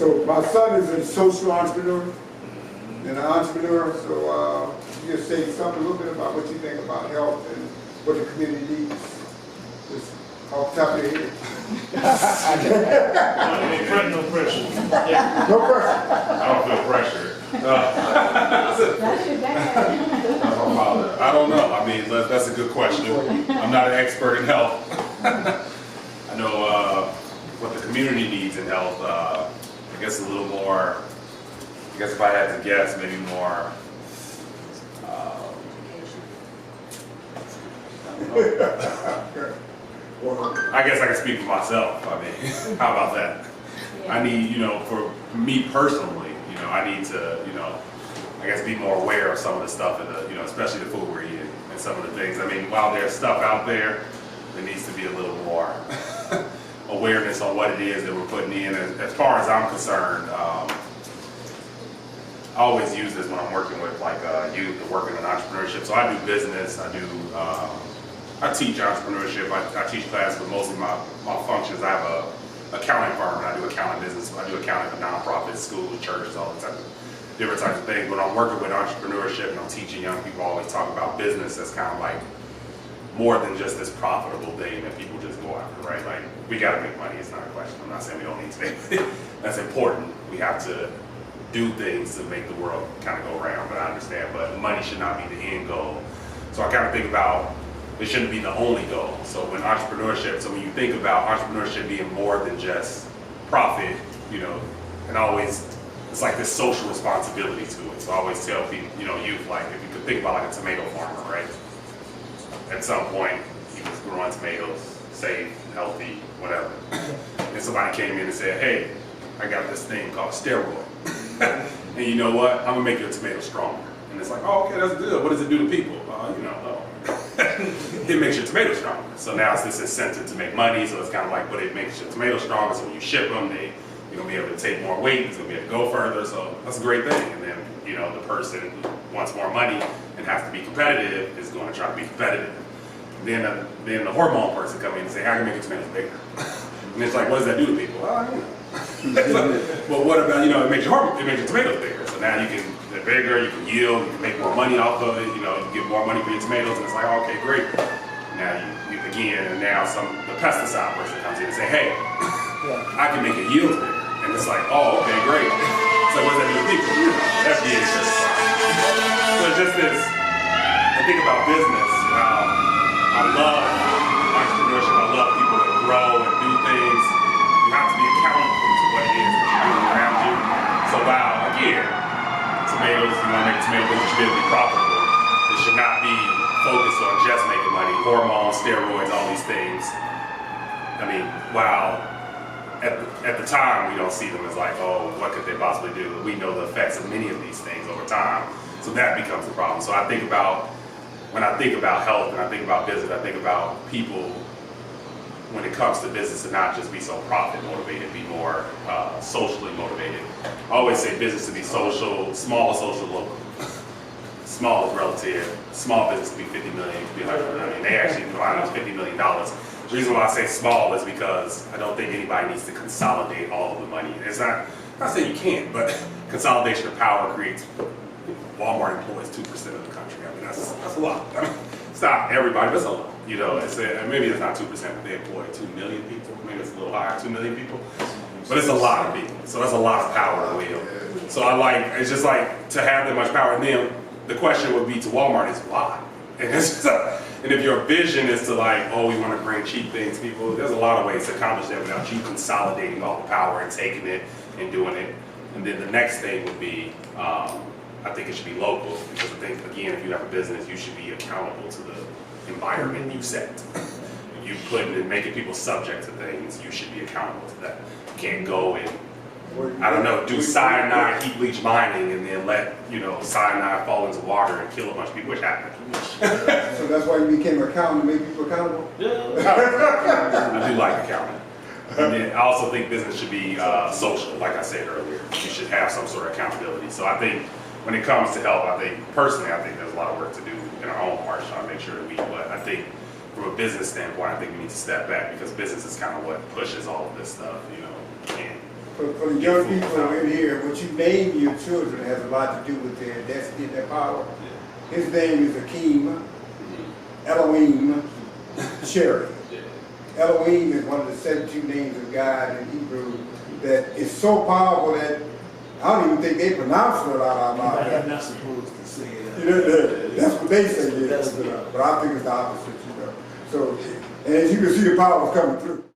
So my son is a social entrepreneur and an entrepreneur. So you just say something a little bit about what you think about health and what the community needs. Just off the top of your head. No pressure. No pressure. I don't feel pressure. That's your dad. That's my father. I don't know. I mean, that's a good question. I'm not an expert in health. I know what the community needs in health. I guess a little more. I guess if I had to guess, maybe more. I guess I can speak for myself. I mean, how about that? Yeah. I need, for me personally, I need to, I guess be more aware of some of the stuff in the, especially the food we're eating and some of the things. I mean, while there's stuff out there, there needs to be a little more awareness on what it is that we're putting in. As far as I'm concerned, I always use this when I'm working with like youth to work in entrepreneurship. So I do business, I teach entrepreneurship, I teach class, but mostly my functions, I have a accounting firm and I do accounting business. I do accounting for nonprofits, schools, churches, all the type of different types of things. But I'm working with entrepreneurship and I'm teaching young people, I always talk about business as kind of like more than just this profitable thing that people just go after, right? Like, we gotta make money, it's not a question. I'm not saying we don't need to make money. That's important. We have to do things to make the world kind of go around, but I understand, but money should not be the end goal. So I kind of think about, it shouldn't be the only goal. So when you think about entrepreneurship being more than just profit, and always, it's like this social responsibility to it. So I always tell people, youth, like, if you could think about like a tomato farmer, right? At some point, he was growing tomatoes, safe, healthy, whatever. And somebody came in and said, hey, I got this thing called steroid. And you know what? I'm gonna make your tomato stronger. And it's like, oh, okay, that's good. What does it do to people? It makes your tomato stronger. So now it's this incentive to make money. So it's kind of like, but it makes your tomato stronger. So when you ship them, you're gonna be able to take more weight. It's gonna be able to go further. So that's a great thing. And then, the person who wants more money and has to be competitive is going to try to be competitive. Then the hormone person come in and say, how can I make your tomatoes bigger? And it's like, what does that do to people? Well, I don't know. But what about, it makes your tomatoes bigger. So now they're bigger, you can yield, you can make more money off of it, you get more money for your tomatoes, and it's like, oh, okay, great. Now you again, and now the pesticide person comes in and say, hey, I can make your yields bigger. And it's like, oh, okay, great. So what does that do to people? FDA certified. So just this, I think about business. I love entrepreneurship. I love people that grow and do things. You have to be accountable to what it is that you're doing around you. So while, again, tomatoes, you want to make a tomato business, you should be able to be profitable. It should not be focused on just making money, hormones, steroids, all these things. I mean, while at the time we don't see them as like, oh, what could they possibly do? We know the effects of many of these things over time. So that becomes the problem. So when I think about health and I think about business, I think about people when it comes to business to not just be so profit motivated, be more socially motivated. I always say business to be social, small social, local. Small is relative. Small business to be 50 million, it could be 100 million. They actually define it as $50 million. The reason why I say small is because I don't think anybody needs to consolidate all of the money. It's not saying you can't, but consolidation of power creates. Walmart employs 2% of the country. I mean, that's a lot. I mean, it's not everybody, but it's a lot. Maybe it's not 2%, but they employ 2 million people. Maybe it's a little higher, 2 million people. But it's a lot of people. So that's a lot of power to wield. So it's just like to have that much power. And then the question would be to Walmart is why? And if your vision is to like, oh, we want to bring cheap things to people, there's a lot of ways to accomplish that without you consolidating all the power and taking it and doing it. And then the next thing would be, I think it should be local, because I think, again, if you have a business, you should be accountable to the environment you set. If you put in making people subject to things, you should be accountable to that. You can't go and, do cyanide, heat bleach mining, and then let, cyanide fall into water and kill a bunch of people, which happened. So that's why you became an accountant, to make people accountable? I do like accounting. And then I also think business should be social, like I said earlier. You should have some sort of accountability. So I think when it comes to health, I think there's a lot of work to do in our own parts trying to make sure that but I think from a business standpoint, I think we need to step back because business is kind of what pushes all of this stuff, and For the young people in here, what you name your children has a lot to do with their destiny and their power. His name is Hakim, Elohim, Cherry. Elohim is one of the 72 names of God in Hebrew that is so powerful that I don't even think they pronounce it out loud. I'm not supposed to say it. You know, that's what they say it is, but I think it's the opposite, you know. So, and as you can see, the power is coming through.